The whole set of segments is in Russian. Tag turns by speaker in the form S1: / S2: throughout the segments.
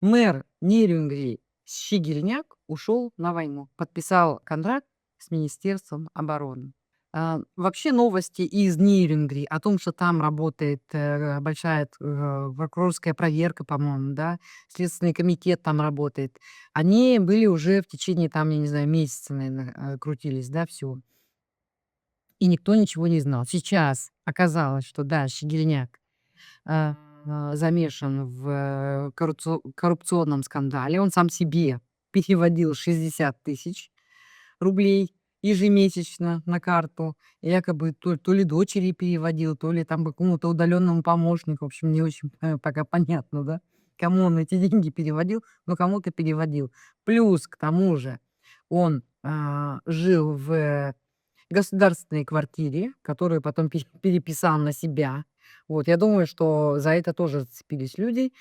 S1: Мэр Нерюнгри Щегельняк ушел на войну, подписал контракт с Министерством обороны. Вообще новости из Нерюнгри о том, что там работает большая прокурорская проверка, по-моему, да, Следственный комитет там работает, они были уже в течение, там, я не знаю, месяца, наверное, крутились, да, все. И никто ничего не знал. Сейчас оказалось, что да, Щегельняк а, замешан в коррупционном скандале. Он сам себе переводил 60 000 рублей ежемесячно на карту. Якобы то ли дочери переводил, то ли там какому-то удаленному помощнику. В общем, не очень пока понятно, да, кому он эти деньги переводил, но кому-то переводил. Плюс к тому же он жил в государственной квартире, которую потом переписал на себя. Вот, я думаю, что за это тоже зацепились люди.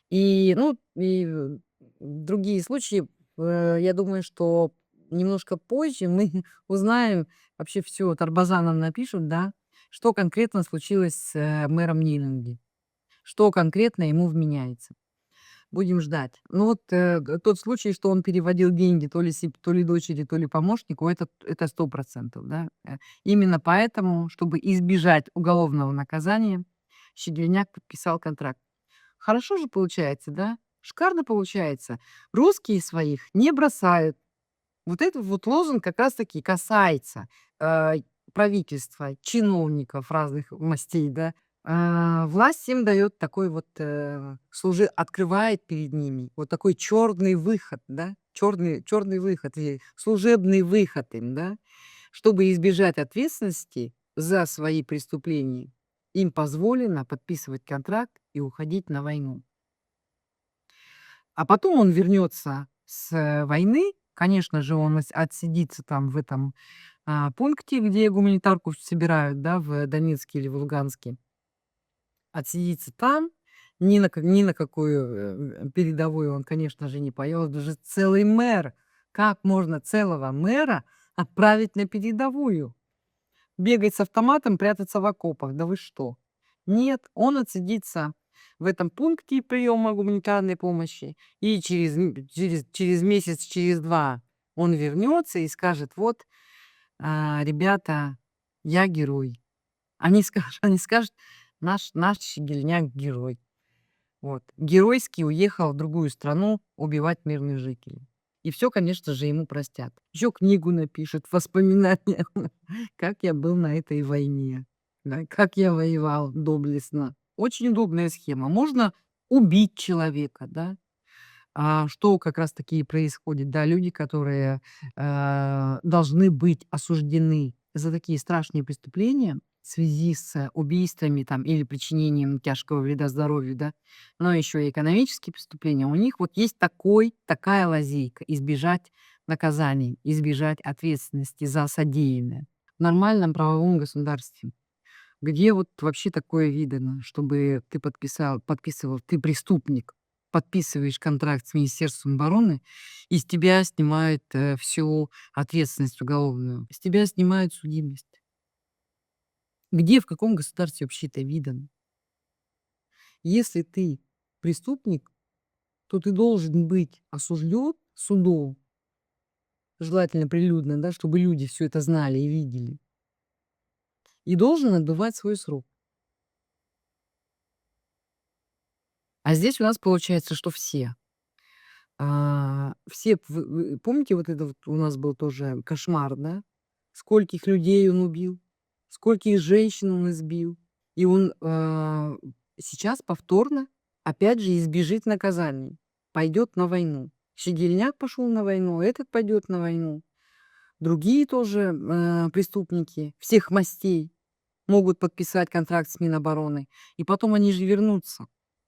S1: И, ну, и другие случаи, я думаю, что немножко позже мы узнаем, вообще все Тарбазан нам напишут, да, что конкретно случилось с мэром Нинанги, что конкретно ему вменяется. Будем ждать. Ну вот, тот случай, что он переводил деньги то ли дочери, то ли помощнику, это 100%, да. Именно поэтому, чтобы избежать уголовного наказания, Щегельняк подписал контракт. Хорошо же получается, да? Шикарно получается. Русские своих не бросают. Вот этот вот лозунг как раз таки касается, э, правительства, чиновников разных мастей, да. Власть им дает такой вот, открывает перед ними вот такой черный выход, да, черный выход, и служебный выход им, да. Чтобы избежать ответственности за свои преступления, им позволено подписывать контракт и уходить на войну. А потом он вернется с войны. Конечно же, он отсидится там в этом пункте, где гуманитарку собирают, да, в Донецке или в Луганске. Отсидится там, ни на какую передовую он, конечно же, не поедет. Даже целый мэр. Как можно целого мэра отправить на передовую? Бегать с автоматом, прятаться в окопах. Да вы что? Нет, он отсидится в этом пункте приема гуманитарной помощи, и через месяц, через 2 он вернется и скажет: "Вот, ребята, я герой". Они скажут: "Наш Щегельняк герой". Вот. Геройски уехал в другую страну убивать мирных жителей. И все, конечно же, ему простят. Еще книгу напишет, воспоминания, как я был на этой войне, да, как я воевал доблестно. Очень удобная схема. Можно убить человека, да. Что как раз таки и происходит, да. Люди, которые, должны быть осуждены за такие страшные преступления в связи с убийствами там или причинением тяжкого вреда здоровью, да, но еще и экономические преступления, у них вот есть такая лазейка — избежать наказаний, избежать ответственности за содеянное в нормальном правовом государстве. Где вот вообще такое видано, чтобы ты преступник, подписываешь контракт с Министерством обороны, и с тебя снимают, всю ответственность уголовную, с тебя снимают судимость. Где, в каком государстве вообще это видано? Если ты преступник, то ты должен быть осужден судом, желательно прилюдно, да, чтобы люди все это знали и видели, и должен отбывать свой срок. А здесь у нас получается, что все. Все, вы помните, вот это вот у нас был тоже кошмар, да? Скольких людей он убил, скольких женщин он избил. И он, сейчас повторно, опять же, избежит наказаний, пойдет на войну. Щегельняк пошел на войну, этот пойдет на войну. Другие тоже, преступники всех мастей могут подписать контракт с Минобороны, и потом они же вернутся.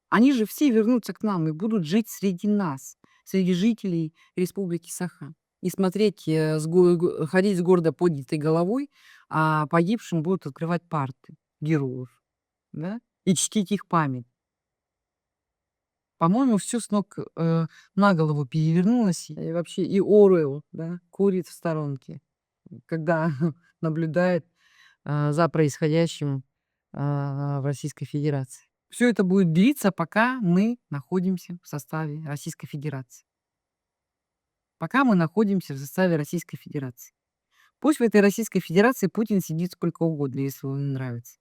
S1: Они же все вернутся к нам и будут жить среди нас, среди жителей Республики Саха. И смотреть, ходить с гордо поднятой головой, а погибшим будут открывать парты героев, да, и чтить их память. По-моему, все с ног на голову перевернулось. И вообще и Оруэлл, да, курит в сторонке, когда наблюдает за происходящим в Российской Федерации. Все это будет длиться, пока мы находимся в составе Российской Федерации. Пока мы находимся в составе Российской Федерации. Пусть в этой Российской Федерации Путин сидит сколько угодно, если ему не нравится,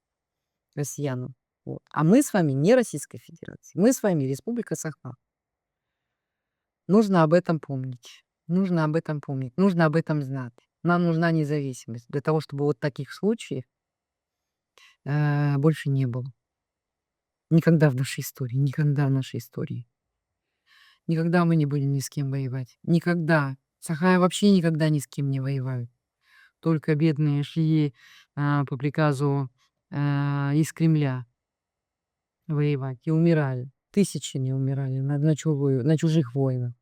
S1: россиянам. Вот. А мы с вами не Российская Федерация. Мы с вами Республика Саха. Нужно об этом помнить. Нужно об этом помнить. Нужно об этом знать. Нам нужна независимость для того, чтобы вот таких случаев больше не было. Никогда в нашей истории. Никогда в нашей истории. Никогда мы не будем ни с кем воевать. Никогда. Сахая вообще никогда ни с кем не воевают. Только бедные шли по приказу из Кремля воевать и умирали. Тысячи не умирали на чужих войнах.